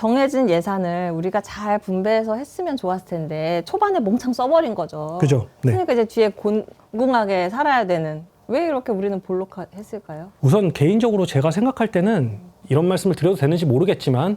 정해진 예산을 우리가 잘 분배해서 했으면 좋았을 텐데 초반에 몽창 써버린 거죠. 그죠. 네. 그러니까 이제 뒤에 곤궁하게 살아야 되는. 왜 이렇게 우리는 볼록했을까요? 우선 개인적으로 제가 생각할 때는 이런 말씀을 드려도 되는지 모르겠지만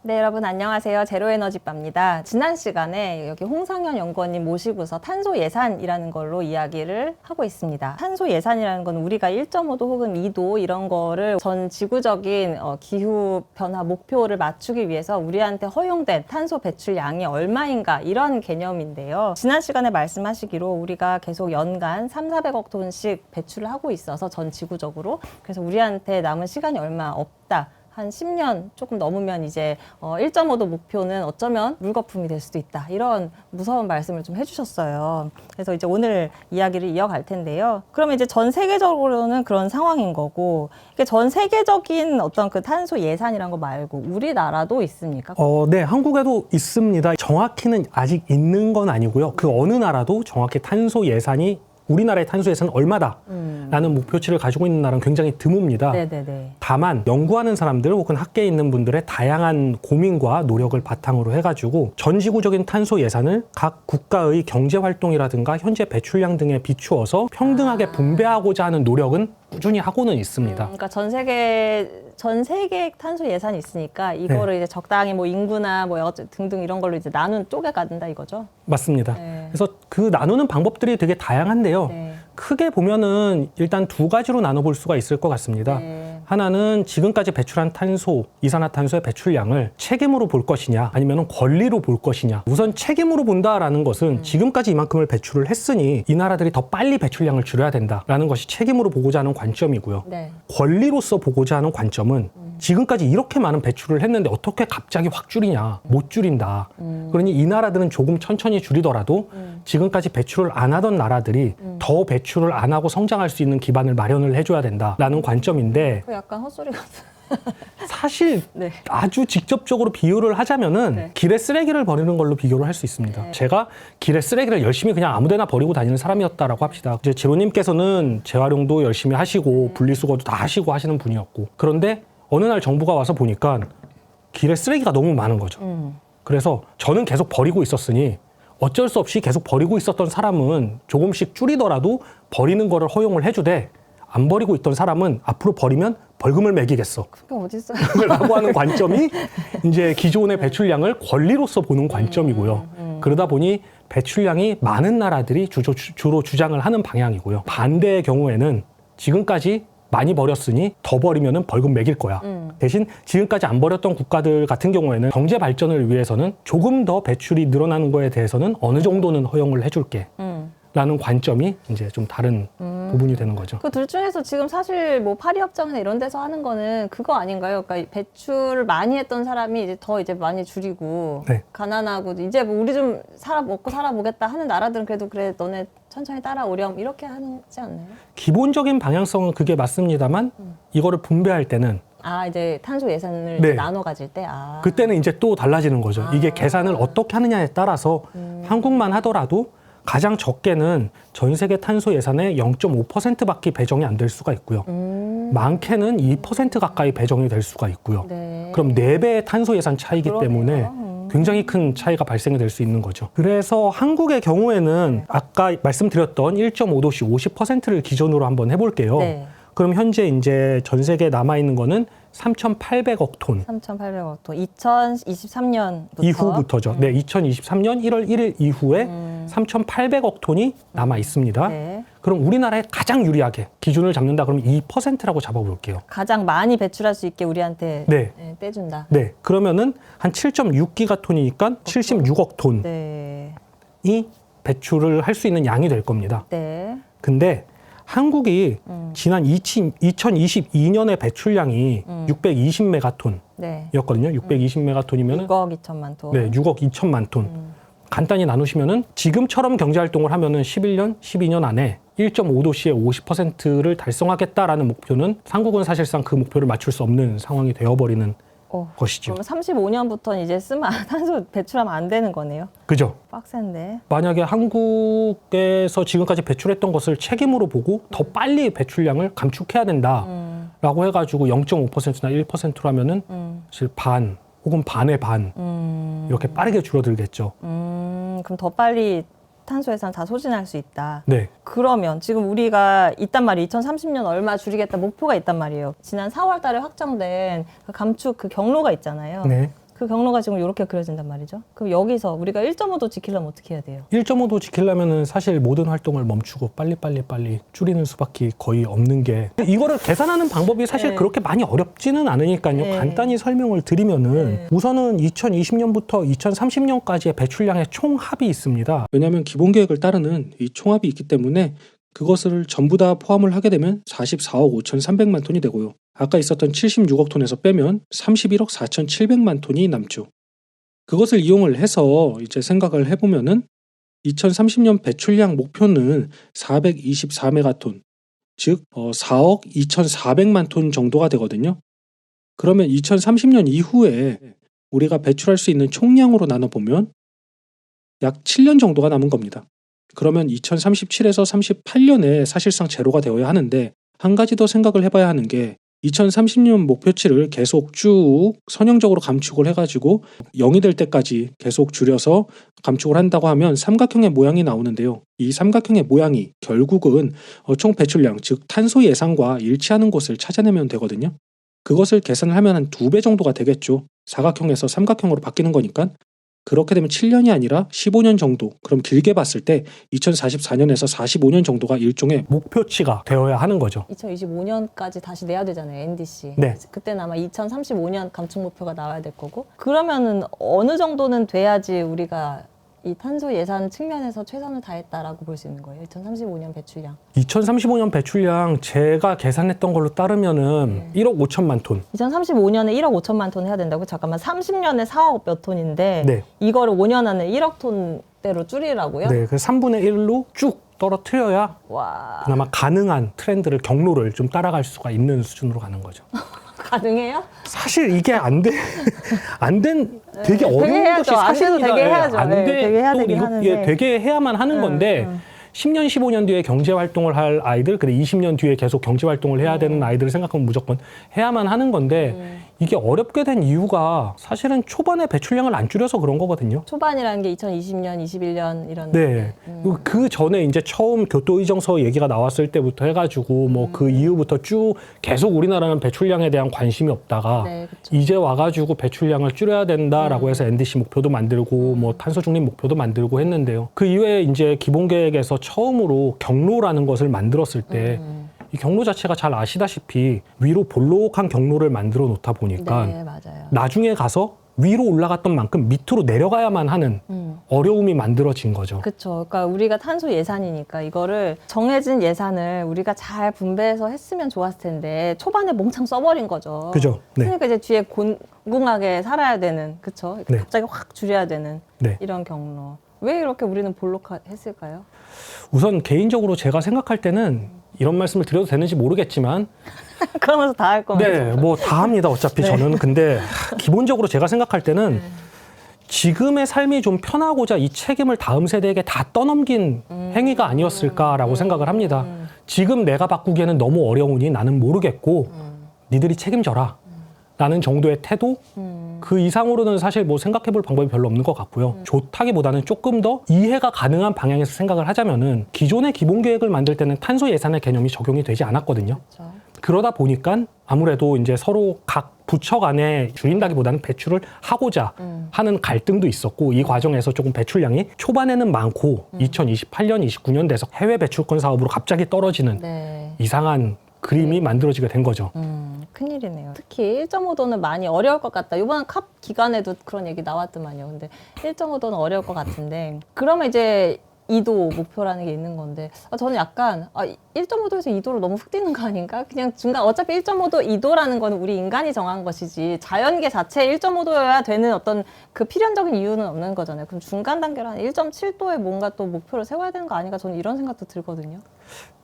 네, 여러분 안녕하세요. 제로에너지바입니다. 지난 시간에 여기 홍상현 연구원님 모시고서 탄소 예산이라는 걸로 이야기를 하고 있습니다. 탄소 예산이라는 건 우리가 1.5도 혹은 2도 이런 거를 전 지구적인 기후 변화 목표를 맞추기 위해서 우리한테 허용된 탄소 배출량이 얼마인가 이런 개념인데요. 지난 시간에 말씀하시기로 우리가 계속 연간 300~400억 톤씩 배출을 하고 있어서 전 지구적으로 그래서 우리한테 남은 시간이 얼마 없다. 한 10년 조금 넘으면 이제 1.5도 목표는 어쩌면 물거품이 될 수도 있다. 이런 무서운 말씀을 좀 해주셨어요. 그래서 이제 오늘 이야기를 이어갈 텐데요. 그러면 이제 전 세계적으로는 그런 상황인 거고, 전 세계적인 어떤 그 탄소 예산이란 거 말고 우리나라도 있습니까? 네, 한국에도 있습니다. 정확히는 아직 있는 건 아니고요. 그 어느 나라도 정확히 탄소 예산이 우리나라의 탄소 예산은 얼마다라는 목표치를 가지고 있는 나라는 굉장히 드뭅니다. 네네네. 다만 연구하는 사람들 혹은 학계에 있는 분들의 다양한 고민과 노력을 바탕으로 해가지고 전 지구적인 탄소 예산을 각 국가의 경제활동이라든가 현재 배출량 등에 비추어서 평등하게 분배하고자 하는 노력은 꾸준히 하고는 있습니다. 그러니까 전 세계 탄소 예산이 있으니까 이거를 이제 적당히 뭐 인구나 뭐 등등 이런 걸로 이제 쪼개 가든다 이거죠. 맞습니다. 네. 그래서 그 나누는 방법들이 되게 다양한데요. 네. 크게 보면은 일단 두 가지로 나눠볼 수가 있을 것 같습니다. 네. 하나는 지금까지 배출한 탄소, 이산화탄소의 배출량을 책임으로 볼 것이냐 아니면 권리로 볼 것이냐. 우선 책임으로 본다라는 것은 지금까지 이만큼을 배출을 했으니 이 나라들이 더 빨리 배출량을 줄여야 된다라는 것이 책임으로 보고자 하는 관점이고요. 네. 권리로서 보고자 하는 관점은 지금까지 이렇게 많은 배출을 했는데 어떻게 갑자기 확 줄이냐. 못 줄인다. 그러니 이 나라들은 조금 천천히 줄이더라도 지금까지 배출을 안 하던 나라들이 더 배출을 안 하고 성장할 수 있는 기반을 마련을 해줘야 된다라는 관점인데 약간 헛소리 같은. 사실 네. 아주 직접적으로 비유를 하자면은 네. 길에 쓰레기를 버리는 걸로 비교를 할 수 있습니다. 네. 제가 길에 쓰레기를 열심히 그냥 아무데나 버리고 다니는 사람이었다라고 합시다. 이제 제로님께서는 재활용도 열심히 하시고 분리수거도 다 하시고 하시는 분이었고 그런데 어느 날 정부가 와서 보니까 길에 쓰레기가 너무 많은 거죠. 그래서 저는 계속 버리고 있었으니 어쩔 수 없이 계속 버리고 있었던 사람은 조금씩 줄이더라도 버리는 거를 허용을 해주되 안 버리고 있던 사람은 앞으로 버리면 벌금을 매기겠어. 그게 어딨어요? 라고 하는 관점이 이제 기존의 배출량을 권리로서 보는 관점이고요. 그러다 보니 배출량이 많은 나라들이 주로 주장을 하는 방향이고요. 반대의 경우에는 지금까지 많이 버렸으니 더 버리면은 벌금 매길 거야. 대신 지금까지 안 버렸던 국가들 같은 경우에는 경제 발전을 위해서는 조금 더 배출이 늘어나는 거에 대해서는 어느 정도는 허용을 해줄게. 라는 관점이 이제 좀 다른 부분이 되는 거죠. 그 둘 중에서 지금 사실 뭐 파리협정이나 이런 데서 하는 거는 그거 아닌가요? 그러니까 배출을 많이 했던 사람이 이제 더 많이 줄이고 네. 가난하고 이제 뭐 우리 좀 먹고 살아보겠다 하는 나라들은 그래도 그래 너네 천천히 따라오렴 이렇게 하지 않나요? 기본적인 방향성은 그게 맞습니다만 이거를 분배할 때는 이제 탄소 예산을 네. 나눠 가질 때 그때는 이제 또 달라지는 거죠. 이게 계산을 어떻게 하느냐에 따라서 한국만 하더라도 가장 적게는 전 세계 탄소 예산의 0.5%밖에 배정이 안 될 수가 있고요. 많게는 2% 가까이 배정이 될 수가 있고요. 네. 그럼 4배의 탄소 예산 차이기 때문에 굉장히 큰 차이가 발생이 될 수 있는 거죠. 그래서 한국의 경우에는 아까 말씀드렸던 1.5도씨 50%를 기준으로 한번 해볼게요. 네. 그럼 현재 이제 전 세계에 남아있는 거는 3,800억 톤. 3,800억 톤. 2023년부터. 이후부터죠. 네, 2023년 1월 1일 이후에 3,800억 톤이 남아 있습니다. 네. 그럼 우리나라에 가장 유리하게 기준을 잡는다 그러면 2%라고 잡아볼게요. 가장 많이 배출할 수 있게 우리한테 네. 떼준다. 네, 그러면은 한 7.6기가톤이니까 76억 톤이 네. 배출을 할 수 있는 양이 될 겁니다. 네. 근데 한국이 지난 2022년의 배출량이 620메가톤이었거든요. 네. 620메가톤이면은 6억 2천만 톤. 네, 6억 2천만 톤. 간단히 나누시면은 지금처럼 경제 활동을 하면은 11년, 12년 안에 1.5도씨의 50%를 달성하겠다라는 목표는 한국은 사실상 그 목표를 맞출 수 없는 상황이 되어버리는 것이죠. 그럼 35년부터는 이제 탄소 배출하면 안 되는 거네요. 그죠? 빡센데. 만약에 한국에서 지금까지 배출했던 것을 책임으로 보고 더 빨리 배출량을 감축해야 된다. 라고 해가지고 0.5%나 1%로 하면은 사실 반 혹은 반의 반 이렇게 빠르게 줄어들겠죠. 그럼 더 빨리 탄소 예산 다 소진할 수 있다. 네. 그러면 지금 우리가 있단 말이에요. 2030년 얼마 줄이겠다 목표가 있단 말이에요. 지난 4월 달에 확정된 그 감축 그 경로가 있잖아요. 네. 그 경로가 지금 이렇게 그려진단 말이죠. 그럼 여기서 우리가 1.5도 지키려면 어떻게 해야 돼요? 1.5도 지키려면은 사실 모든 활동을 멈추고 빨리 줄이는 수밖에 거의 없는 게, 이거를 계산하는 방법이 사실 네. 그렇게 많이 어렵지는 않으니까요. 네. 간단히 설명을 드리면은 우선은 2020년부터 2030년까지의 배출량의 총합이 있습니다. 왜냐하면 기본 계획을 따르는 이 총합이 있기 때문에 그것을 전부 다 포함을 하게 되면 44억 5,300만 톤이 되고요. 아까 있었던 76억 톤에서 빼면 31억 4,700만 톤이 남죠. 그것을 이용을 해서 이제 생각을 해보면은 2030년 배출량 목표는 424메가톤, 즉 4억 2,400만 톤 정도가 되거든요. 그러면 2030년 이후에 우리가 배출할 수 있는 총량으로 나눠보면 약 7년 정도가 남은 겁니다. 그러면 2037에서 38년에 사실상 제로가 되어야 하는데, 한 가지 더 생각을 해봐야 하는 게 2030년 목표치를 계속 쭉 선형적으로 감축을 해가지고 0이 될 때까지 계속 줄여서 감축을 한다고 하면 삼각형의 모양이 나오는데요. 이 삼각형의 모양이 결국은 총 배출량, 즉 탄소 예산과 일치하는 곳을 찾아내면 되거든요. 그것을 계산을 하면 한 2배 정도가 되겠죠. 사각형에서 삼각형으로 바뀌는 거니까. 그렇게 되면 7년이 아니라 15년 정도, 그럼 길게 봤을 때 2044년에서 45년 정도가 일종의 목표치가 되어야 하는 거죠. 2025년까지 다시 내야 되잖아요, NDC. 네. 그때는 아마 2035년 감축 목표가 나와야 될 거고. 그러면은 어느 정도는 돼야지 우리가 이 탄소 예산 측면에서 최선을 다했다라고 볼 수 있는 거예요. 2035년 배출량. 2035년 배출량 제가 계산했던 걸로 따르면은 1억 5천만 톤. 2035년에 1억 5천만 톤 해야 된다고? 잠깐만, 30년에 4억 몇 톤인데 네. 이거를 5년 안에 1억 톤대로 줄이라고요? 네, 그래서 3분의 1로 쭉 떨어뜨려야 와, 그나마 가능한 트렌드를, 경로를 좀 따라갈 수가 있는 수준으로 가는 거죠. 가능해요? 사실 이게 되게 어려운 되게 해야죠. 것이 안 돼도 사실입니다. 되게 해야죠. 안 네, 돼. 되게 해야 또 되긴 이거 하는데. 되게 해야만 하는 건데 10년, 15년 뒤에 경제 활동을 할 아이들, 그래 20년 뒤에 계속 경제 활동을 해야 되는 아이들을 생각하면 무조건 해야만 하는 건데 이게 어렵게 된 이유가 사실은 초반에 배출량을 안 줄여서 그런 거거든요. 초반이라는 게 2020년, 21년 이런. 네. 그 전에 이제 처음 교토의정서 얘기가 나왔을 때부터 해가지고 뭐 그 이후부터 쭉 계속 우리나라는 배출량에 대한 관심이 없다가 네, 그쵸. 이제 와가지고 배출량을 줄여야 된다라고 해서 NDC 목표도 만들고 뭐 탄소 중립 목표도 만들고 했는데요. 그 이후에 이제 기본 계획에서 처음으로 경로라는 것을 만들었을 때 이 경로 자체가 잘 아시다시피 위로 볼록한 경로를 만들어 놓다 보니까 네, 맞아요. 나중에 가서 위로 올라갔던 만큼 밑으로 내려가야만 하는 어려움이 만들어진 거죠. 그렇죠. 그러니까 우리가 탄소 예산이니까 이거를 정해진 예산을 우리가 잘 분배해서 했으면 좋았을 텐데 초반에 몽창 써버린 거죠. 그죠? 네. 그러니까 이제 뒤에 곤궁하게 살아야 되는, 그렇죠? 네. 갑자기 확 줄여야 되는 네. 이런 경로. 왜 이렇게 우리는 볼록했을까요? 우선 개인적으로 제가 생각할 때는 이런 말씀을 드려도 되는지 모르겠지만 그러면서 다 할 거면서. 네, 뭐 다 합니다. 어차피 저는. 근데 기본적으로 제가 생각할 때는 지금의 삶이 좀 편하고자 이 책임을 다음 세대에게 다 떠넘긴 행위가 아니었을까라고 생각을 합니다. 지금 내가 바꾸기에는 너무 어려우니 나는 모르겠고 니들이 책임져라 라는 정도의 태도, 그 이상으로는 사실 뭐 생각해 볼 방법이 별로 없는 것 같고요. 좋다기보다는 조금 더 이해가 가능한 방향에서 생각을 하자면은 기존의 기본 계획을 만들 때는 탄소 예산의 개념이 적용이 되지 않았거든요. 그렇죠. 그러다 보니까 아무래도 이제 서로 각 부처 간에 줄인다기보다는 배출을 하고자 하는 갈등도 있었고, 이 과정에서 조금 배출량이 초반에는 많고 2028년, 29년 돼서 해외 배출권 사업으로 갑자기 떨어지는 네. 이상한 그림이 만들어지게 된 거죠. 큰일이네요. 특히 1.5도는 많이 어려울 것 같다. 이번 컵 기간에도 그런 얘기 나왔더만요. 근데 1.5도는 어려울 것 같은데, 그러면 이제 2도 목표라는 게 있는 건데, 저는 약간 1.5도에서 2도로 너무 훅 뛰는 거 아닌가? 그냥 중간, 어차피 1.5도, 2도라는 거는 우리 인간이 정한 것이지 자연계 자체에 1.5도여야 되는 어떤 그 필연적인 이유는 없는 거잖아요. 그럼 중간 단계로 한 1.7도에 뭔가 또 목표를 세워야 되는 거 아닌가? 저는 이런 생각도 들거든요.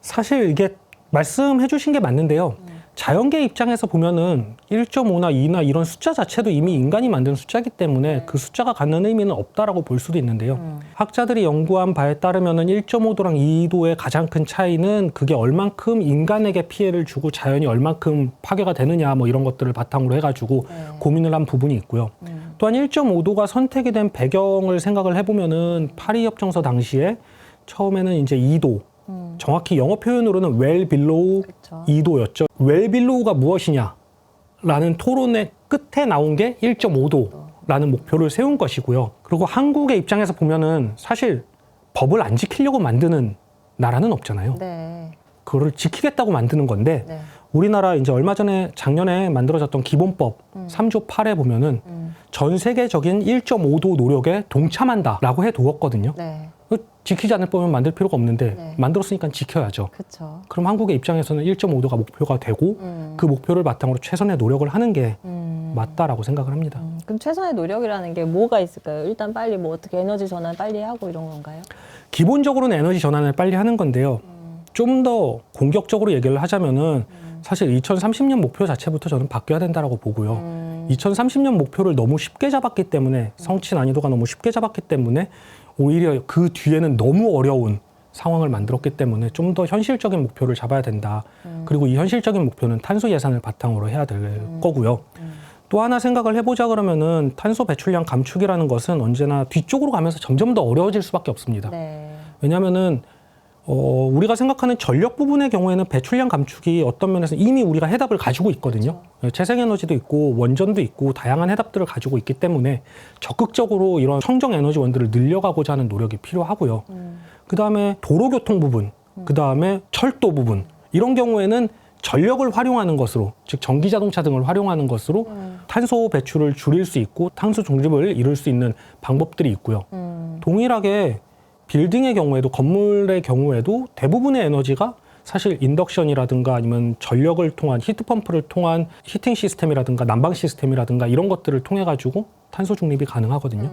사실 이게 말씀해 주신 게 맞는데요. 자연계 입장에서 보면은 1.5나 2나 이런 숫자 자체도 이미 인간이 만든 숫자이기 때문에 그 숫자가 갖는 의미는 없다라고 볼 수도 있는데요. 학자들이 연구한 바에 따르면은 1.5도랑 2도의 가장 큰 차이는 그게 얼만큼 인간에게 피해를 주고 자연이 얼만큼 파괴가 되느냐 뭐 이런 것들을 바탕으로 해가지고 고민을 한 부분이 있고요. 또한 1.5도가 선택이 된 배경을 생각을 해보면은 파리 협정서 당시에 처음에는 이제 2도 정확히 영어 표현으로는 well below 그쵸. 2도였죠. well below가 무엇이냐라는 토론의 끝에 나온 게 1.5도라는 목표를 세운 것이고요. 그리고 한국의 입장에서 보면은 사실 법을 안 지키려고 만드는 나라는 없잖아요. 네. 그거를 지키겠다고 만드는 건데 네. 우리나라 이제 얼마 전에 작년에 만들어졌던 기본법 3조 8에 보면은 전 세계적인 1.5도 노력에 동참한다라고 해두었거든요. 네. 지키지 않을 법은 만들 필요가 없는데 네. 만들었으니까 지켜야죠. 그렇죠. 그럼 한국의 입장에서는 1.5도가 목표가 되고 그 목표를 바탕으로 최선의 노력을 하는 게 맞다라고 생각을 합니다. 그럼 최선의 노력이라는 게 뭐가 있을까요? 일단 빨리 뭐 어떻게 에너지 전환 빨리 하고 이런 건가요? 기본적으로는 에너지 전환을 빨리 하는 건데요. 좀 더 공격적으로 얘기를 하자면은 사실 2030년 목표 자체부터 저는 바뀌어야 된다라고 보고요. 2030년 목표를 너무 쉽게 잡았기 때문에 성취 난이도가 너무 쉽게 잡았기 때문에 오히려 그 뒤에는 너무 어려운 상황을 만들었기 때문에 좀 더 현실적인 목표를 잡아야 된다. 그리고 이 현실적인 목표는 탄소 예산을 바탕으로 해야 될 거고요. 또 하나 생각을 해보자 그러면은 탄소 배출량 감축이라는 것은 언제나 뒤쪽으로 가면서 점점 더 어려워질 수밖에 없습니다. 네. 왜냐하면은 우리가 생각하는 전력 부분의 경우에는 배출량 감축이 어떤 면에서 이미 우리가 해답을 가지고 있거든요. 재생에너지도 있고 원전도 있고 다양한 해답들을 가지고 있기 때문에 적극적으로 이런 청정에너지원들을 늘려가고자 하는 노력이 필요하고요. 그다음에 도로교통 부분, 그다음에 철도 부분 이런 경우에는 전력을 활용하는 것으로, 즉 전기자동차 등을 활용하는 것으로 탄소 배출을 줄일 수 있고 탄소 중립을 이룰 수 있는 방법들이 있고요. 동일하게 빌딩의 경우에도 건물의 경우에도 대부분의 에너지가 사실 인덕션이라든가 아니면 전력을 통한 히트펌프를 통한 히팅 시스템이라든가 난방 시스템이라든가 이런 것들을 통해 가지고 탄소 중립이 가능하거든요.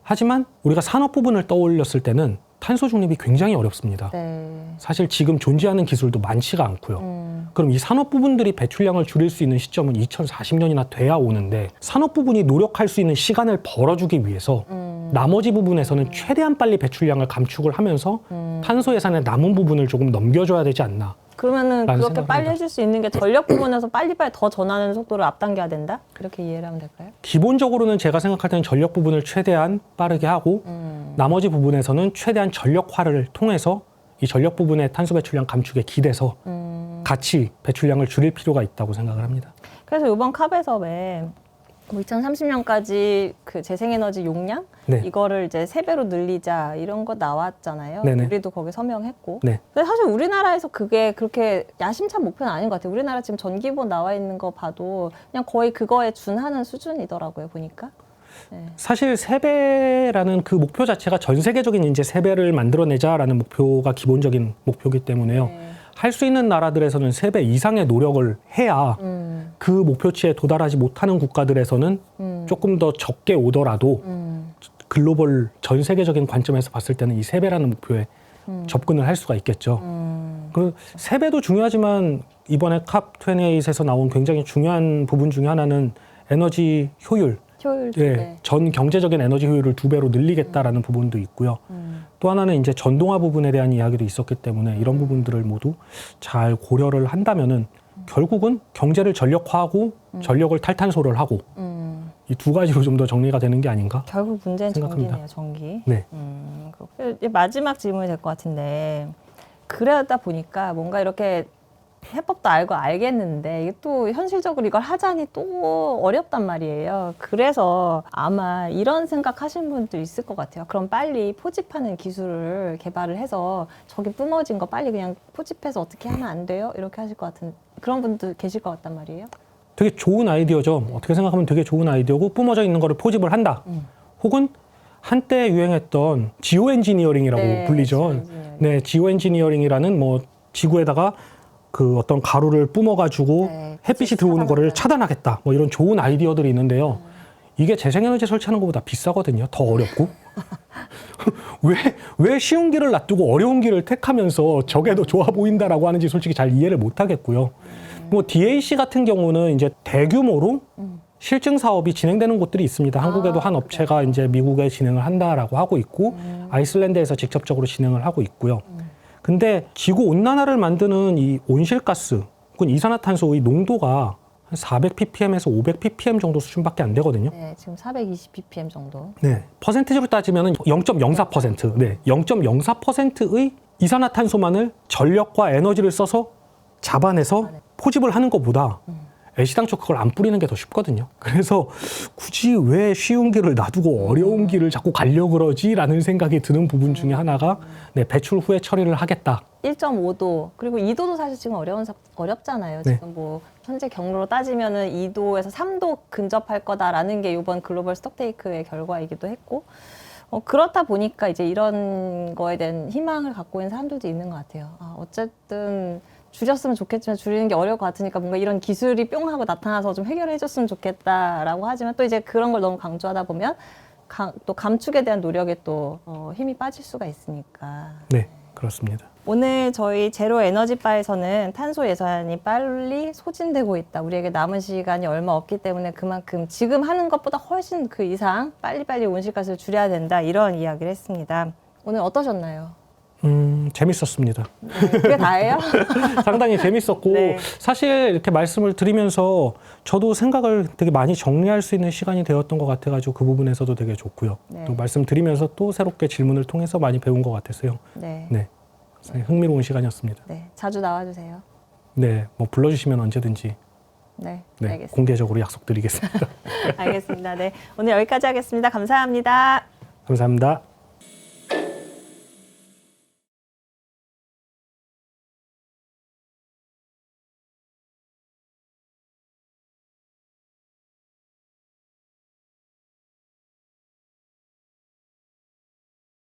하지만 우리가 산업 부분을 떠올렸을 때는 탄소 중립이 굉장히 어렵습니다. 네. 사실 지금 존재하는 기술도 많지가 않고요. 그럼 이 산업 부분들이 배출량을 줄일 수 있는 시점은 2040년이나 돼야 오는데 산업 부분이 노력할 수 있는 시간을 벌어주기 위해서 나머지 부분에서는 최대한 빨리 배출량을 감축을 하면서 탄소 예산의 남은 부분을 조금 넘겨줘야 되지 않나. 그러면은 그렇게 생각합니다. 빨리 해줄 수 있는 게 전력 부분에서 빨리빨리 더 전하는 속도를 앞당겨야 된다? 그렇게 이해를 하면 될까요? 기본적으로는 제가 생각할 때는 전력 부분을 최대한 빠르게 하고 나머지 부분에서는 최대한 전력화를 통해서 이 전력 부분의 탄소 배출량 감축에 기대서 같이 배출량을 줄일 필요가 있다고 생각을 합니다. 그래서 이번 캅에서에 2030년까지 그 재생에너지 용량 네. 이거를 이제 3배로 늘리자 이런 거 나왔잖아요. 네네. 우리도 거기 서명했고. 네. 근데 사실 우리나라에서 그게 그렇게 야심찬 목표는 아닌 것 같아요. 우리나라 지금 전기본 나와 있는 거 봐도 그냥 거의 그거에 준하는 수준이더라고요. 보니까. 네. 사실 3배라는 그 목표 자체가 전 세계적인 이제 3배를 만들어내자라는 목표가 기본적인 목표이기 때문에요. 네. 할 수 있는 나라들에서는 3배 이상의 노력을 해야 그 목표치에 도달하지 못하는 국가들에서는 조금 더 적게 오더라도 글로벌 전 세계적인 관점에서 봤을 때는 이 3배라는 목표에 접근을 할 수가 있겠죠. 그 3배도 중요하지만 이번에 캅28에서 나온 굉장히 중요한 부분 중에 하나는 에너지 효율. 효율 예, 네. 전 경제적인 에너지 효율을 2배로 늘리겠다라는 부분도 있고요. 또 하나는 이제 전동화 부분에 대한 이야기도 있었기 때문에 이런 부분들을 모두 잘 고려를 한다면은 결국은 경제를 전력화하고 전력을 탈탄소를 하고 이 두 가지로 좀 더 정리가 되는 게 아닌가? 결국 문제는 생각합니다. 전기네요. 전기. 네. 그렇고. 이제 마지막 질문이 될 것 같은데 그러다 보니까 뭔가 이렇게 해법도 알고 알겠는데 이게 또 현실적으로 이걸 하자니 또 어렵단 말이에요. 그래서 아마 이런 생각 하시는 분도 있을 것 같아요. 그럼 빨리 포집하는 기술을 개발을 해서 저기 뿜어진 거 빨리 그냥 포집해서 어떻게 하면 안 돼요? 이렇게 하실 것 같은 그런 분도 계실 것 같단 말이에요. 되게 좋은 아이디어죠. 어떻게 생각하면 되게 좋은 아이디어고 뿜어져 있는 거를 포집을 한다. 혹은 한때 유행했던 지오엔지니어링이라고 네, 불리죠. 지오엔지니어링. 네, 지오엔지니어링이라는 뭐 지구에다가 그 어떤 가루를 뿜어가지고 네, 햇빛이 들어오는 거를 차단하겠다. 뭐 이런 좋은 아이디어들이 있는데요. 이게 재생에너지 설치하는 것보다 비싸거든요. 더 어렵고. 왜 쉬운 길을 놔두고 어려운 길을 택하면서 저게 더 좋아 보인다라고 하는지 솔직히 잘 이해를 못 하겠고요. 뭐 DAC 같은 경우는 이제 대규모로 실증 사업이 진행되는 곳들이 있습니다. 한국에도 한 업체가 이제 미국에 진행을 한다라고 하고 있고 아이슬란드에서 직접적으로 진행을 하고 있고요. 근데 지구 온난화를 만드는 이 온실가스 혹은 이산화탄소의 농도가 한 400ppm에서 500ppm 정도 수준밖에 안 되거든요. 네, 지금 420ppm 정도. 네, 퍼센티지로 따지면 0.04%, 네, 0.04%의 이산화탄소만을 전력과 에너지를 써서 잡아내서 포집을 하는 것보다 애시당초 그걸 안 뿌리는 게 더 쉽거든요. 그래서 굳이 왜 쉬운 길을 놔두고 어려운 길을 자꾸 가려고 그러지라는 생각이 드는 부분 중에 하나가 네, 배출 후에 처리를 하겠다. 1.5도 그리고 2도도 사실 지금 어렵잖아요. 네. 지금 뭐 현재 경로로 따지면은 2도에서 3도 근접할 거다라는 게 이번 글로벌 스톡테이크의 결과이기도 했고 그렇다 보니까 이제 이런 거에 대한 희망을 갖고 있는 사람들도 있는 것 같아요. 어쨌든 줄였으면 좋겠지만 줄이는 게 어려울 것 같으니까 뭔가 이런 기술이 뿅 하고 나타나서 좀 해결해 줬으면 좋겠다라고 하지만 또 이제 그런 걸 너무 강조하다 보면 또 감축에 대한 노력에 또 힘이 빠질 수가 있으니까. 네, 그렇습니다. 오늘 저희 제로 에너지 바에서는 탄소 예산이 빨리 소진되고 있다. 우리에게 남은 시간이 얼마 없기 때문에 그만큼 지금 하는 것보다 훨씬 그 이상 빨리빨리 온실가스를 줄여야 된다. 이런 이야기를 했습니다. 오늘 어떠셨나요? 재밌었습니다. 그게 다예요? 상당히 재밌었고 네. 사실 이렇게 말씀을 드리면서 저도 생각을 되게 많이 정리할 수 있는 시간이 되었던 것 같아가지고 그 부분에서도 되게 좋고요. 네. 또 말씀드리면서 또 새롭게 질문을 통해서 많이 배운 것 같았어요. 네. 네, 흥미로운 시간이었습니다. 네. 자주 나와주세요. 네, 뭐 불러주시면 언제든지 네. 네, 알겠습니다. 공개적으로 약속드리겠습니다. 알겠습니다. 네. 오늘 여기까지 하겠습니다. 감사합니다. 감사합니다.